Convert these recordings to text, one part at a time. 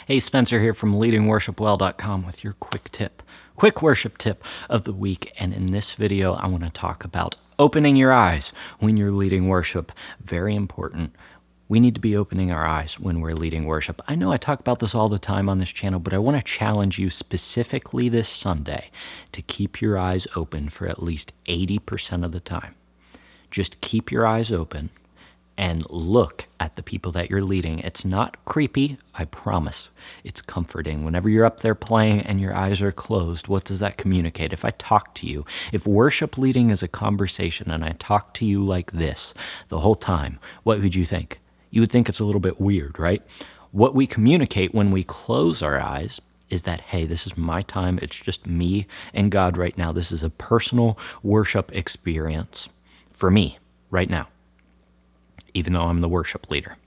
Hey, Spencer here from leadingworshipwell.com with your quick worship tip of the week. And in this video, I want to talk about opening your eyes when you're leading worship. Very important. We need to be opening our eyes when we're leading worship. I know I talk about this all the time on this channel, but I want to challenge you specifically this Sunday to keep your eyes open for at least 80% of the time. Just keep your eyes open and look at the people that you're leading. It's not creepy, I promise. It's comforting. Whenever you're up there playing and your eyes are closed, what does that communicate? If I talk to you, if worship leading is a conversation and I talk to you like this the whole time, what would you think? You would think it's a little bit weird, right? What we communicate when we close our eyes is that, hey, this is my time. It's just me and God right now. This is a personal worship experience for me right now, even though I'm the worship leader.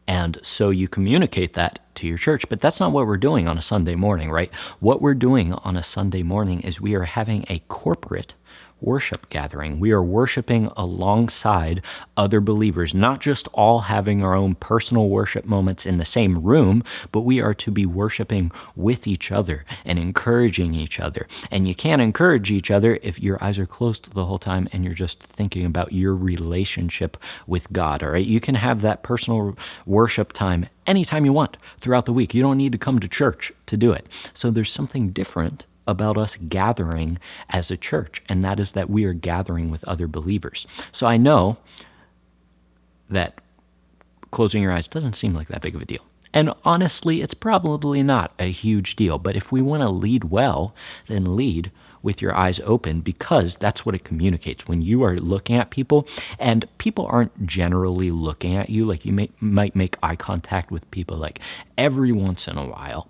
And so you communicate that to your church, but that's not what we're doing on a Sunday morning, right? What we're doing on a Sunday morning is we are having a corporate worship gathering. We are worshiping alongside other believers, not just all having our own personal worship moments in the same room, but we are to be worshiping with each other and encouraging each other. And you can't encourage each other if your eyes are closed the whole time and you're just thinking about your relationship with God, all right? You can have that personal worship time anytime you want throughout the week. You don't need to come to church to do it. So there's something different about us gathering as a church, and that is that we are gathering with other believers. So I know that closing your eyes doesn't seem like that big of a deal. And honestly, it's probably not a huge deal. But if we want to lead well, then lead with your eyes open, because that's what it communicates. When you are looking at people, and people aren't generally looking at you, like you might make eye contact with people like every once in a while,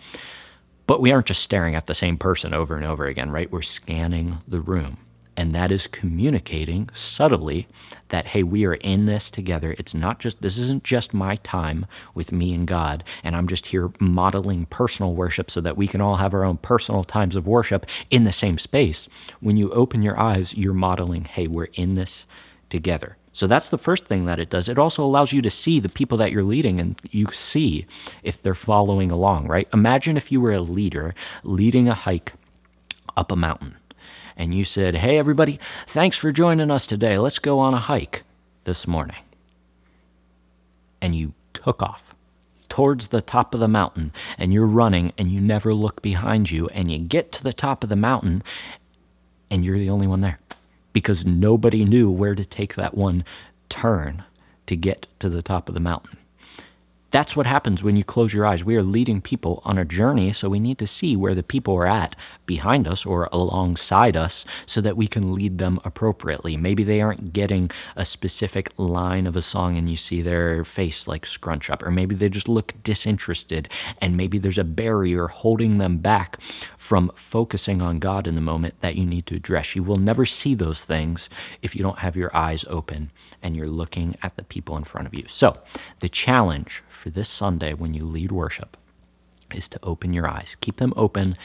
but we aren't just staring at the same person over and over again, right? We're scanning the room. And that is communicating subtly that, hey, we are in this together. This isn't just my time with me and God, and I'm just here modeling personal worship so that we can all have our own personal times of worship in the same space. When you open your eyes, you're modeling, hey, we're in this together. So that's the first thing that it does. It also allows you to see the people that you're leading, and you see if they're following along, right? Imagine if you were a leader leading a hike up a mountain, and you said, hey, everybody, thanks for joining us today. Let's go on a hike this morning. And you took off towards the top of the mountain, and you're running, and you never look behind you, and you get to the top of the mountain, and you're the only one there, because nobody knew where to take that one turn to get to the top of the mountain. That's what happens when you close your eyes. We are leading people on a journey, so we need to see where the people are at behind us or alongside us so that we can lead them appropriately. Maybe they aren't getting a specific line of a song and you see their face like scrunch up, or maybe they just look disinterested, and maybe there's a barrier holding them back from focusing on God in the moment that you need to address. You will never see those things if you don't have your eyes open and you're looking at the people in front of you. So the challenge for this Sunday when you lead worship is to open your eyes. Keep them open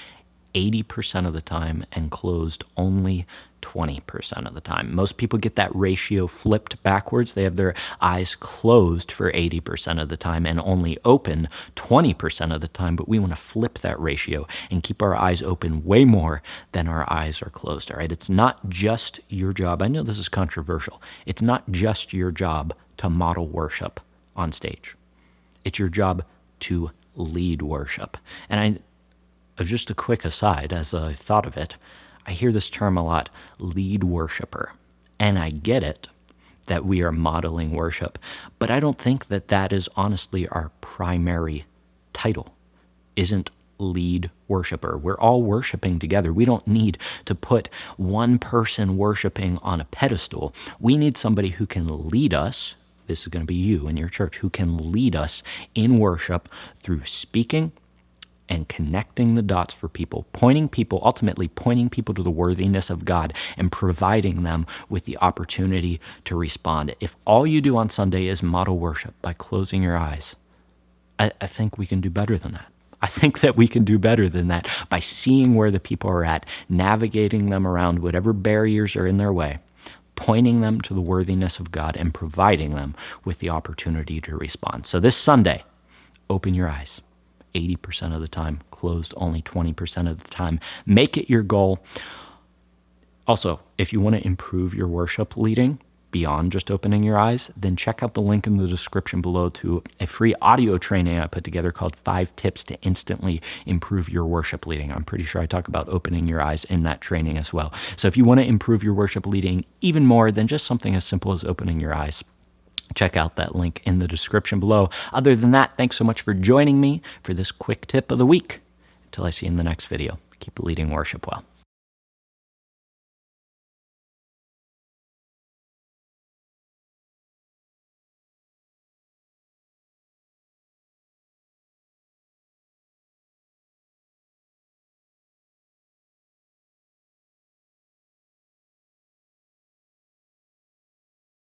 80% of the time and closed only 20% of the time. Most people get that ratio flipped backwards. They have their eyes closed for 80% of the time and only open 20% of the time, but we want to flip that ratio and keep our eyes open way more than our eyes are closed, all right? It's not just your job. I know this is controversial. It's not just your job to model worship on stage. It's your job to lead worship. And just a quick aside, as I thought of it, I hear this term a lot, lead worshiper. And I get it that we are modeling worship, but I don't think that that is honestly our primary title, isn't lead worshiper. We're all worshiping together. We don't need to put one person worshiping on a pedestal. We need somebody who can lead us. This is going to be you in your church, who can lead us in worship through speaking and connecting the dots for people, ultimately pointing people to the worthiness of God and providing them with the opportunity to respond. If all you do on Sunday is model worship by closing your eyes, I think we can do better than that. I think that we can do better than that by seeing where the people are at, navigating them around whatever barriers are in their way, pointing them to the worthiness of God and providing them with the opportunity to respond. So this Sunday, open your eyes 80% of the time, closed only 20% of the time. Make it your goal. Also, if you want to improve your worship leading beyond just opening your eyes, then check out the link in the description below to a free audio training I put together called 5 Tips to Instantly Improve Your Worship Leading. I'm pretty sure I talk about opening your eyes in that training as well. So if you want to improve your worship leading even more than just something as simple as opening your eyes, check out that link in the description below. Other than that, thanks so much for joining me for this quick tip of the week. Until I see you in the next video, keep leading worship well.